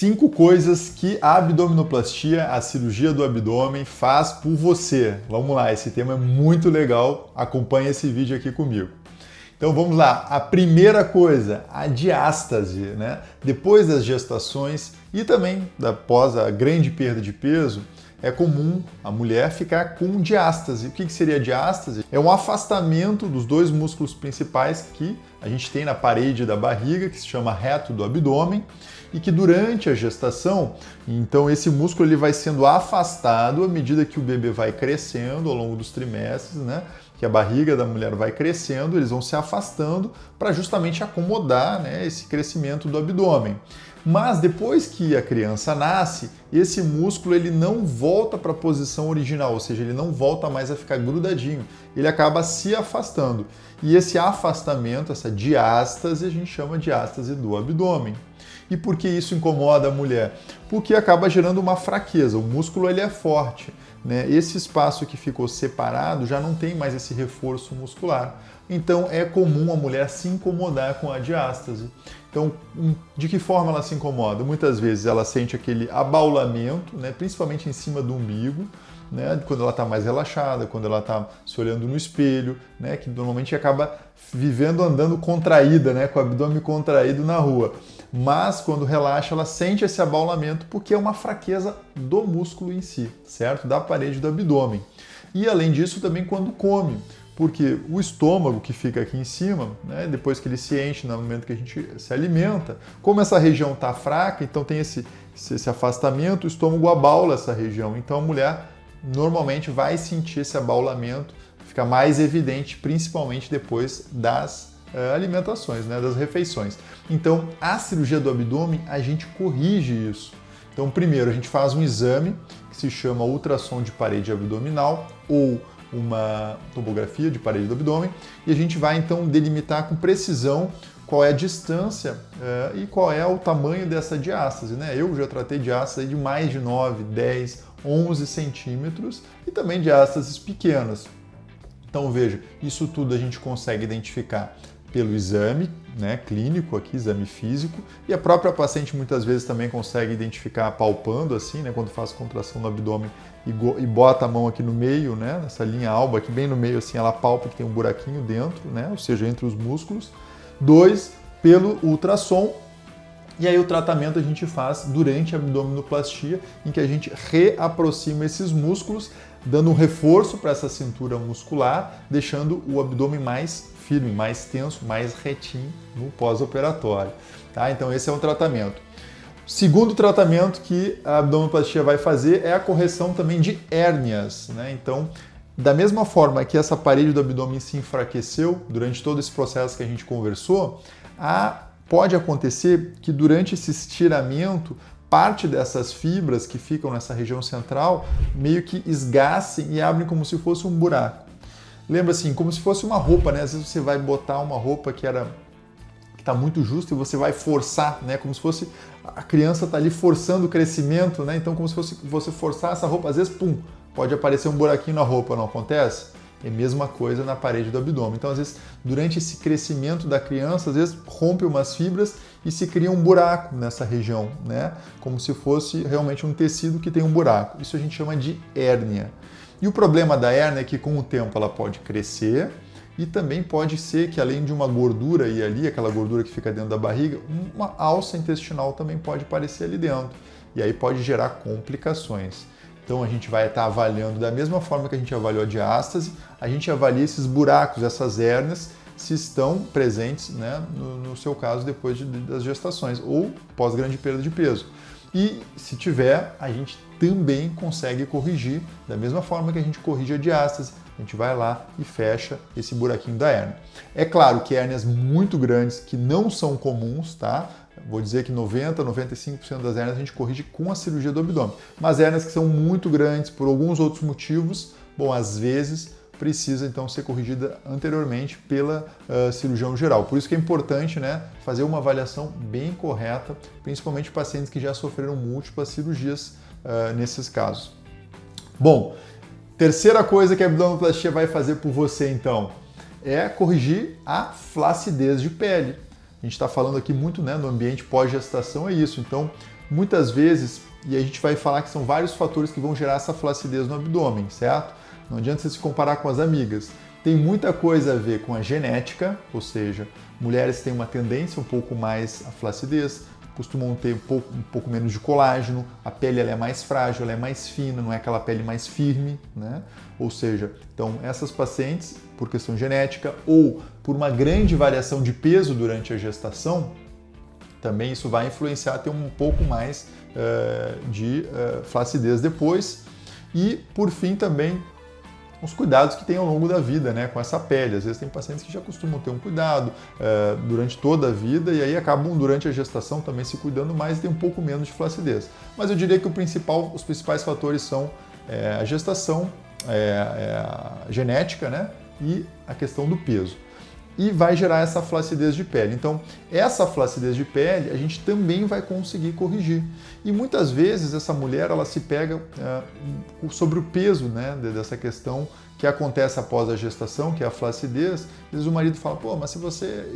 5 coisas que a abdominoplastia, a cirurgia do abdômen, faz por você. Vamos lá, esse tema é muito legal. Acompanhe esse vídeo aqui comigo. Então vamos lá. A primeira coisa, a diástase, né? Depois das gestações e também após a grande perda de peso, é comum a mulher ficar com diástase. O que seria diástase? É um afastamento dos dois músculos principais que a gente tem na parede da barriga, que se chama reto do abdômen, e que durante a gestação, então esse músculo ele vai sendo afastado à medida que o bebê vai crescendo ao longo dos trimestres, né? Que a barriga da mulher vai crescendo, eles vão se afastando para justamente acomodar, né, esse crescimento do abdômen. Mas depois que a criança nasce, esse músculo ele não volta para a posição original, ou seja, ele não volta mais a ficar grudadinho, ele acaba se afastando. E esse afastamento, essa diástase, a gente chama de diástase do abdômen. E por que isso incomoda a mulher? Porque acaba gerando uma fraqueza, o músculo ele é forte, né? Esse espaço que ficou separado já não tem mais esse reforço muscular. Então é comum a mulher se incomodar com a diástase. Então, de que forma ela se incomoda? Muitas vezes ela sente aquele abaulamento, né? Principalmente em cima do umbigo, né? Quando ela está mais relaxada, quando ela está se olhando no espelho, né? Que normalmente acaba andando contraída, né? Com o abdômen contraído na rua. Mas quando relaxa, ela sente esse abaulamento porque é uma fraqueza do músculo em si, certo? Da parede do abdômen. E além disso, também quando come, porque o estômago que fica aqui em cima, né, depois que ele se enche no momento que a gente se alimenta, como essa região está fraca, então tem esse afastamento, o estômago abaula essa região. Então a mulher normalmente vai sentir esse abaulamento, fica mais evidente, principalmente depois das alimentações, né, das refeições. Então, a cirurgia do abdômen, a gente corrige isso. Então, primeiro, a gente faz um exame que se chama ultrassom de parede abdominal ou uma tomografia de parede do abdômen e a gente vai, então, delimitar com precisão qual é a distância e qual é o tamanho dessa diástase, né? Eu já tratei diástase de mais de 9, 10, 11 centímetros e também diástases pequenas. Então, veja, isso tudo a gente consegue identificar pelo exame, né, clínico aqui, exame físico, e a própria paciente muitas vezes também consegue identificar palpando assim, né, quando faz contração no abdômen e bota a mão aqui no meio, né, nessa linha alba aqui bem no meio assim, ela palpa que tem um buraquinho dentro, né, ou seja, entre os músculos. 2, pelo ultrassom. E aí o tratamento a gente faz durante a abdominoplastia, em que a gente reaproxima esses músculos, dando um reforço para essa cintura muscular, deixando o abdômen mais firme, mais tenso, mais retinho no pós-operatório. Tá? Então esse é um tratamento. O segundo tratamento que a abdominoplastia vai fazer é a correção também de hérnias. Né? Então, da mesma forma que essa parede do abdômen se enfraqueceu durante todo esse processo que a gente conversou, pode acontecer que durante esse estiramento, parte dessas fibras que ficam nessa região central meio que esgacem e abrem como se fosse um buraco. Lembra assim, como se fosse uma roupa, né? Às vezes você vai botar uma roupa que está muito justa e você vai forçar, né? Como se fosse a criança está ali forçando o crescimento, né? Então como se fosse você forçar essa roupa, às vezes, pum, pode aparecer um buraquinho na roupa, não acontece? É a mesma coisa na parede do abdômen. Então, às vezes, durante esse crescimento da criança, às vezes rompe umas fibras e se cria um buraco nessa região, né? Como se fosse realmente um tecido que tem um buraco. Isso a gente chama de hérnia. E o problema da hérnia é que com o tempo ela pode crescer e também pode ser que além de uma gordura e ali, aquela gordura que fica dentro da barriga, uma alça intestinal também pode aparecer ali dentro. E aí pode gerar complicações. Então a gente vai estar avaliando da mesma forma que a gente avaliou a diástase, a gente avalia esses buracos, essas hérnias, se estão presentes, né, no seu caso depois das gestações ou pós grande perda de peso. E se tiver, a gente também consegue corrigir da mesma forma que a gente corrige a diástase. A gente vai lá e fecha esse buraquinho da hérnia. É claro que hérnias muito grandes que não são comuns, tá? Vou dizer que 90, 95% das hérnias a gente corrige com a cirurgia do abdômen. Mas hérnias que são muito grandes por alguns outros motivos, bom, às vezes precisa então ser corrigida anteriormente pela cirurgião geral. Por isso que é importante, né, fazer uma avaliação bem correta, principalmente pacientes que já sofreram múltiplas cirurgias nesses casos. Bom, terceira coisa que a abdominoplastia vai fazer por você então é corrigir a flacidez de pele. A gente está falando aqui muito, né, no ambiente pós-gestação, é isso. Então, muitas vezes, e a gente vai falar que são vários fatores que vão gerar essa flacidez no abdômen, certo? Não adianta você se comparar com as amigas. Tem muita coisa a ver com a genética, ou seja, mulheres têm uma tendência um pouco mais à flacidez, costumam ter um pouco menos de colágeno, a pele ela é mais frágil, ela é mais fina, não é aquela pele mais firme, né? Ou seja, então essas pacientes, por questão genética ou por uma grande variação de peso durante a gestação, também isso vai influenciar a ter um pouco mais de flacidez depois. E, por fim, também os cuidados que tem ao longo da vida, né, com essa pele. Às vezes tem pacientes que já costumam ter um cuidado durante toda a vida e aí acabam durante a gestação também se cuidando mais e tem um pouco menos de flacidez. Mas eu diria que os principais fatores são a gestação, a genética, né, e a questão do peso. E vai gerar essa flacidez de pele. Então, essa flacidez de pele a gente também vai conseguir corrigir. E muitas vezes essa mulher ela se pega sobre o peso, né, dessa questão que acontece após a gestação, que é a flacidez. Às vezes o marido fala, pô, mas se você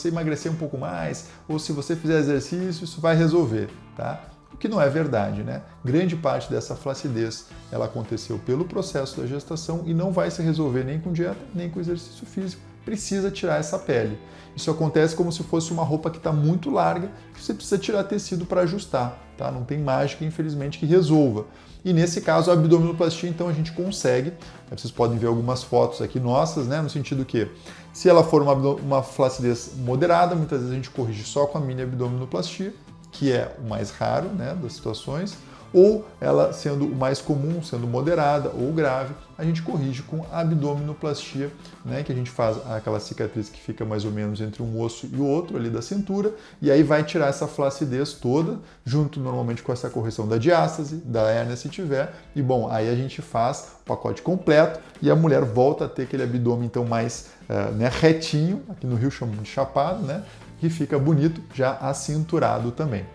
emagrecer um pouco mais, ou se você fizer exercício, isso vai resolver, tá? O que não é verdade, né? Grande parte dessa flacidez ela aconteceu pelo processo da gestação e não vai se resolver nem com dieta, nem com exercício físico. Precisa tirar essa pele. Isso acontece como se fosse uma roupa que está muito larga, que você precisa tirar tecido para ajustar, tá? Não tem mágica, infelizmente, que resolva. E nesse caso, a abdominoplastia, então, a gente consegue. Vocês podem ver algumas fotos aqui nossas, né? No sentido que, se ela for uma flacidez moderada, muitas vezes a gente corrige só com a mini abdominoplastia, que é o mais raro, né, das situações, ou ela sendo o mais comum, sendo moderada ou grave, a gente corrige com a abdominoplastia, né, que a gente faz aquela cicatriz que fica mais ou menos entre um osso e o outro ali da cintura, e aí vai tirar essa flacidez toda, junto normalmente com essa correção da diástase, da hérnia se tiver, e bom, aí a gente faz o pacote completo e a mulher volta a ter aquele abdômen então mais retinho, aqui no Rio chamam de chapado, né, que fica bonito, já acinturado também.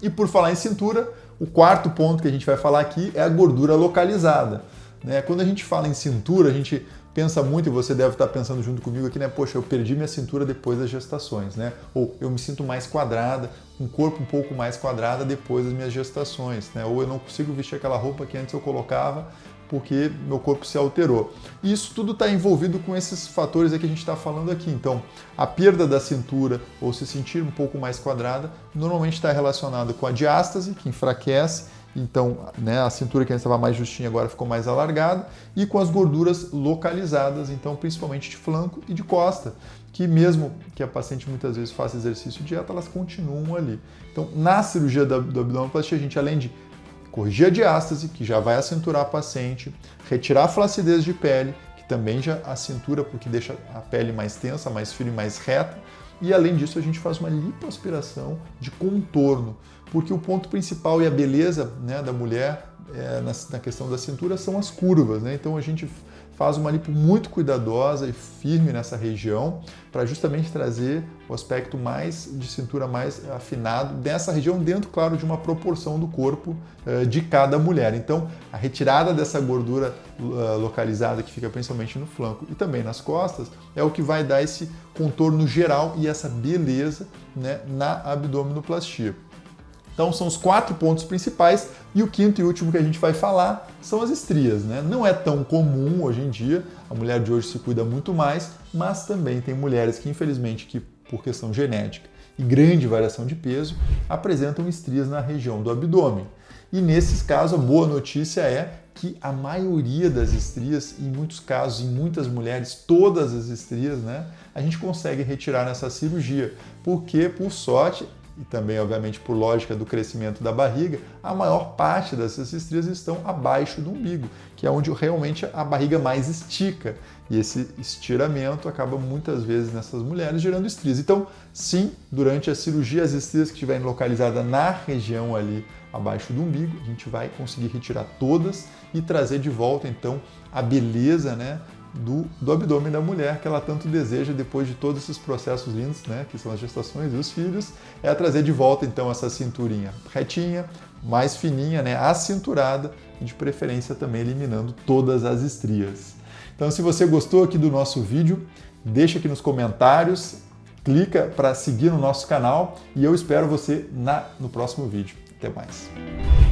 E por falar em cintura, o quarto ponto que a gente vai falar aqui é a gordura localizada. Né? Quando a gente fala em cintura, a gente pensa muito, e você deve estar pensando junto comigo aqui, né? Poxa, eu perdi minha cintura depois das gestações, né? Ou eu me sinto mais quadrada, com o corpo um pouco mais quadrada depois das minhas gestações, né? Ou eu não consigo vestir aquela roupa que antes eu colocava porque meu corpo se alterou. E isso tudo está envolvido com esses fatores que a gente está falando aqui. Então, a perda da cintura ou se sentir um pouco mais quadrada, normalmente está relacionado com a diástase, que enfraquece. Então, né, a cintura que antes estava mais justinha agora ficou mais alargada, e com as gorduras localizadas, então principalmente de flanco e de costa, que mesmo que a paciente muitas vezes faça exercício e dieta, elas continuam ali. Então, na cirurgia do abdominoplastia, a gente, além de corrigir a diástase, que já vai acinturar a paciente, retirar a flacidez de pele, que também já acintura porque deixa a pele mais tensa, mais firme, mais reta, e além disso a gente faz uma lipoaspiração de contorno, porque o ponto principal e a beleza, né, da mulher na questão da cintura são as curvas, né? Então a gente faz uma lipo muito cuidadosa e firme nessa região para justamente trazer o aspecto mais de cintura mais afinado dessa região, dentro, claro, de uma proporção do corpo de cada mulher. Então, a retirada dessa gordura localizada que fica principalmente no flanco e também nas costas é o que vai dar esse contorno geral e essa beleza, né, na abdominoplastia. Então são os 4 pontos principais, e o quinto e último que a gente vai falar são as estrias, né? Não é tão comum hoje em dia, a mulher de hoje se cuida muito mais, mas também tem mulheres que infelizmente, que por questão genética e grande variação de peso, apresentam estrias na região do abdômen. E nesses casos a boa notícia é que a maioria das estrias, em muitos casos, em muitas mulheres, todas as estrias, né, a gente consegue retirar nessa cirurgia, porque por sorte, e também, obviamente, por lógica do crescimento da barriga, a maior parte dessas estrias estão abaixo do umbigo, que é onde realmente a barriga mais estica. E esse estiramento acaba muitas vezes nessas mulheres gerando estrias. Então, sim, durante a cirurgia, as estrias que estiverem localizadas na região ali abaixo do umbigo, a gente vai conseguir retirar todas e trazer de volta, então, a beleza, né, do abdômen da mulher que ela tanto deseja depois de todos esses processos lindos, né, que são as gestações e os filhos, é trazer de volta então essa cinturinha retinha, mais fininha, né, acinturada, e de preferência também eliminando todas as estrias. Então, se você gostou aqui do nosso vídeo, deixa aqui nos comentários clica para seguir no nosso canal e eu espero você no próximo vídeo. Até mais!